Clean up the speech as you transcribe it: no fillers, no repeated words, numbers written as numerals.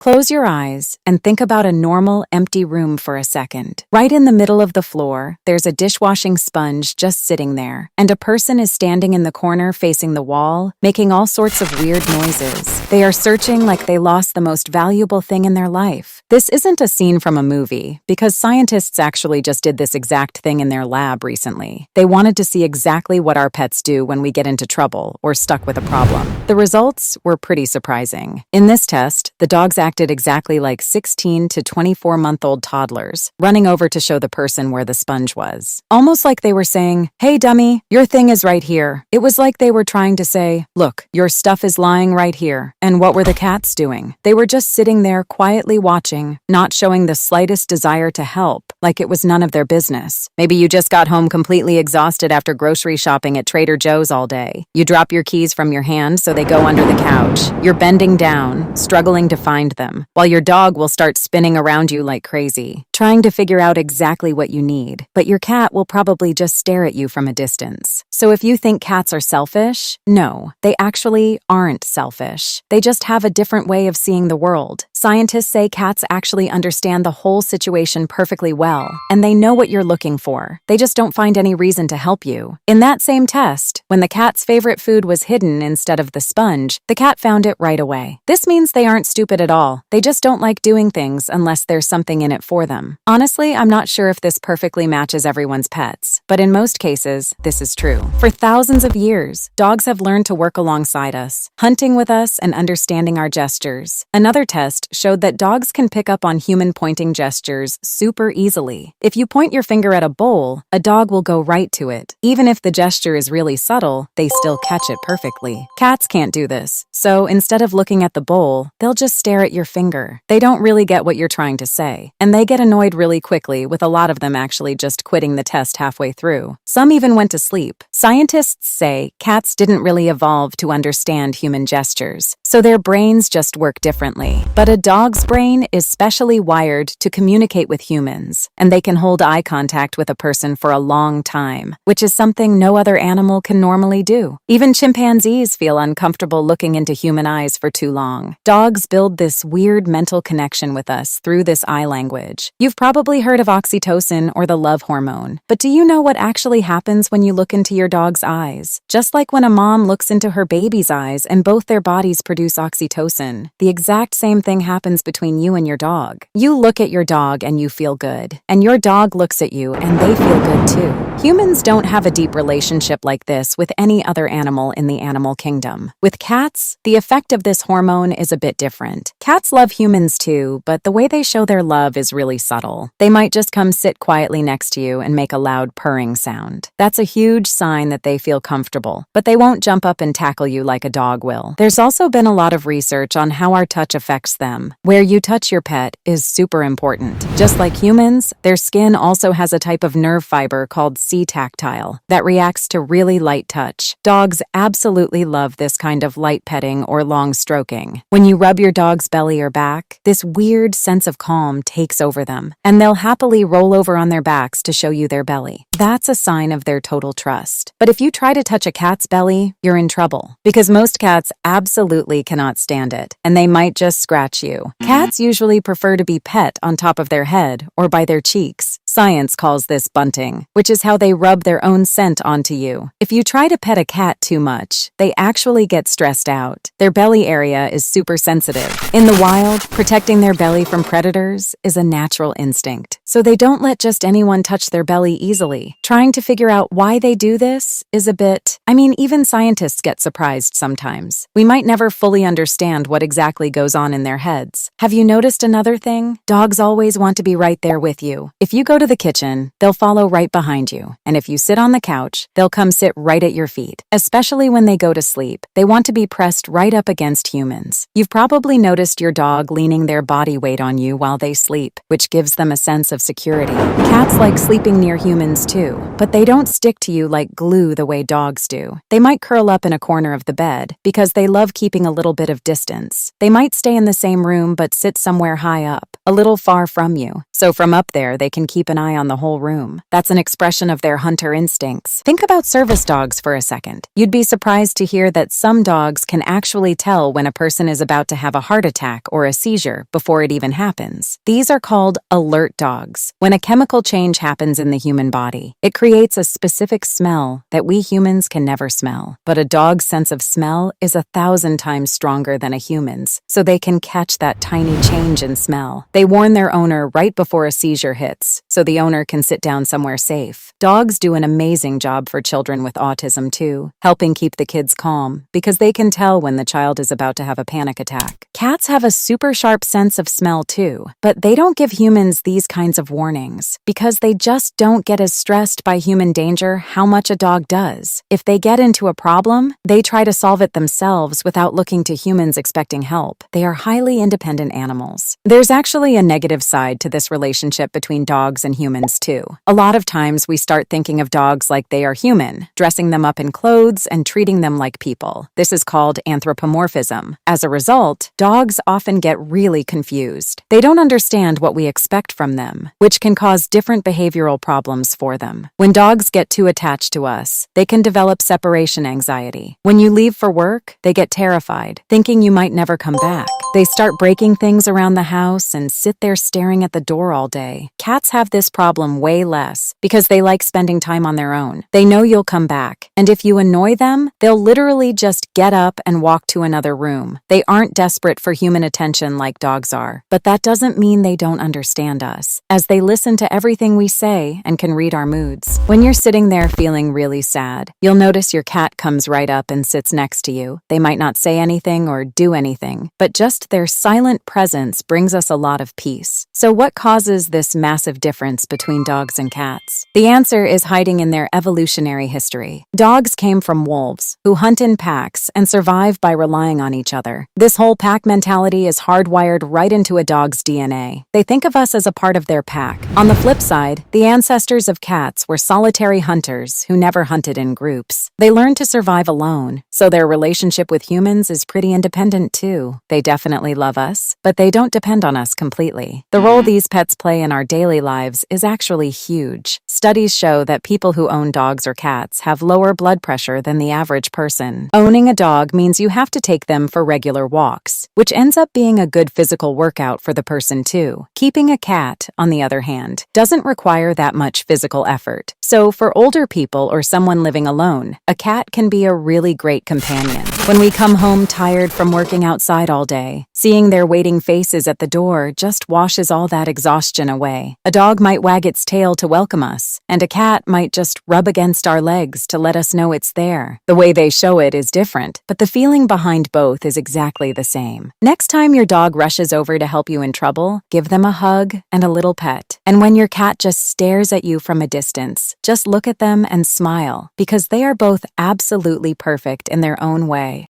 Close your eyes and think about a normal, empty room for a second. Right in the middle of the floor, there's a dishwashing sponge just sitting there, and a person is standing in the corner facing the wall, making all sorts of weird noises. They are searching like they lost the most valuable thing in their life. This isn't a scene from a movie, because scientists actually just did this exact thing in their lab recently. They wanted to see exactly what our pets do when we get into trouble or stuck with a problem. The results were pretty surprising. In this test, the dogs acted exactly like 16 to 24-month-old toddlers, running over to show the person where the sponge was. Almost like they were saying, "Hey dummy, your thing is right here." It was like they were trying to say, "Look, your stuff is lying right here." And what were the cats doing? They were just sitting there quietly watching, not showing the slightest desire to help, like it was none of their business. Maybe you just got home completely exhausted after grocery shopping at Trader Joe's all day. You drop your keys from your hand so they go under the couch. You're bending down, struggling to find them, while your dog will start spinning around you like crazy, trying to figure out exactly what you need. But your cat will probably just stare at you from a distance. So if you think cats are selfish, no, they actually aren't selfish. They just have a different way of seeing the world. Scientists say cats actually understand the whole situation perfectly well, and they know what you're looking for. They just don't find any reason to help you. In that same test, when the cat's favorite food was hidden instead of the sponge, the cat found it right away. This means they aren't stupid at all. They just don't like doing things unless there's something in it for them. Honestly, I'm not sure if this perfectly matches everyone's pets, but in most cases, this is true. For thousands of years, dogs have learned to work alongside us, hunting with us and understanding our gestures. Another test showed that dogs can pick up on human pointing gestures super easily. If you point your finger at a bowl, a dog will go right to it. Even if the gesture is really subtle, they still catch it perfectly. Cats can't do this, so instead of looking at the bowl, they'll just stare at your finger. They don't really get what you're trying to say, and they get annoyed really quickly, with a lot of them actually just quitting the test halfway through. Some even went to sleep. Scientists say cats didn't really evolve to understand human gestures, so their brains just work differently. But a dog's brain is specially wired to communicate with humans, and they can hold eye contact with a person for a long time, which is something no other animal can normally do. Even chimpanzees feel uncomfortable looking into human eyes for too long. Dogs build this weird mental connection with us through this eye language. You've probably heard of oxytocin or the love hormone, but do you know what actually happens when you look into your dog's eyes? Just like when a mom looks into her baby's eyes and both their bodies produce oxytocin, the exact same thing happens between you and your dog. You look at your dog and you feel good, and your dog looks at you and they feel good too. Humans don't have a deep relationship like this with any other animal in the animal kingdom. With cats, the effect of this hormone is a bit different. Cats love humans too, but the way they show their love is really subtle. They might just come sit quietly next to you and make a loud purring sound. That's a huge sign that they feel comfortable, but they won't jump up and tackle you like a dog will. There's also been a lot of research on how our touch affects them. Where you touch your pet is super important. Just like humans, their skin also has a type of nerve fiber called C-tactile that reacts to really light touch. Dogs absolutely love this kind of light petting or long stroking. When you rub your dog's belly or back, this weird sense of calm takes over them, and they'll happily roll over on their backs to show you their belly. That's a sign of their total trust. But if you try to touch a cat's belly, you're in trouble, because most cats absolutely cannot stand it, and they might just scratch you. Cats usually prefer to be pet on top of their head or by their cheeks. Science calls this bunting, which is how they rub their own scent onto you. If you try to pet a cat too much, they actually get stressed out. Their belly area is super sensitive. In the wild, protecting their belly from predators is a natural instinct, so they don't let just anyone touch their belly easily. Trying to figure out why they do this is a bit... even scientists get surprised sometimes. We might never fully understand what exactly goes on in their heads. Have you noticed another thing? Dogs always want to be right there with you. If you go to the kitchen, they'll follow right behind you. And if you sit on the couch, they'll come sit right at your feet. Especially when they go to sleep, they want to be pressed right up against humans. You've probably noticed your dog leaning their body weight on you while they sleep, which gives them a sense of security. Cats like sleeping near humans too, but they don't stick to you like glue the way dogs do. They might curl up in a corner of the bed because they love keeping a little bit of distance. They might stay in the same room but sit somewhere high up, a little far from you. So from up there, they can keep an eye on the whole room. That's an expression of their hunter instincts. Think about service dogs for a second. You'd be surprised to hear that some dogs can actually tell when a person is about to have a heart attack or a seizure before it even happens. These are called alert dogs. When a chemical change happens in the human body, it creates a specific smell that we humans can never smell. But a dog's sense of smell is 1,000 times stronger than a human's, so they can catch that tiny change in smell. They warn their owner right before a seizure hits, so the owner can sit down somewhere safe. Dogs do an amazing job for children with autism too, helping keep the kids calm, because they can tell when the child is about to have a panic attack. Cats have a super sharp sense of smell too, but they don't give humans these kinds of warnings, because they just don't get as stressed by human danger how much a dog does. If they get into a problem, they try to solve it themselves without looking to humans expecting help. They are highly independent animals. There's actually a negative side to this relationship between dogs and humans too. A lot of times we start thinking of dogs like they are human, dressing them up in clothes and treating them like people. This is called anthropomorphism. As a result, dogs often get really confused. They don't understand what we expect from them, which can cause different behavioral problems for them. When dogs get too attached to us, they can develop separation anxiety. When you leave for work, they get terrified, thinking you might never come back. They start breaking things around the house and sit there staring at the door all day. Cats have this problem way less because they like spending time on their own. They know you'll come back, and if you annoy them, they'll literally just get up and walk to another room. They aren't desperate for human attention like dogs are, but that doesn't mean they don't understand us, as they listen to everything we say and can read our moods. When you're sitting there feeling really sad, you'll notice your cat comes right up and sits next to you. They might not say anything or do anything, but just their silent presence brings us a lot of peace. So what causes this massive difference between dogs and cats? The answer is hiding in their evolutionary history. Dogs came from wolves, who hunt in packs and survive by relying on each other. This whole pack mentality is hardwired right into a dog's DNA. They think of us as a part of their pack. On the flip side, the ancestors of cats were solitary hunters who never hunted in groups. They learned to survive alone, so their relationship with humans is pretty independent too. They definitely love us, but they don't depend on us completely. The role these pets play in our daily lives is actually huge. Studies show that people who own dogs or cats have lower blood pressure than the average person. Owning a dog means you have to take them for regular walks, which ends up being a good physical workout for the person too. Keeping a cat, on the other hand, doesn't require that much physical effort. So for older people or someone living alone, a cat can be a really great companion. When we come home tired from working outside all day, seeing their waiting faces at the door just washes all that exhaustion away. A dog might wag its tail to welcome us, and a cat might just rub against our legs to let us know it's there. The way they show it is different, but the feeling behind both is exactly the same. Next time your dog rushes over to help you in trouble, give them a hug and a little pet. And when your cat just stares at you from a distance, just look at them and smile, because they are both absolutely perfect in their own way.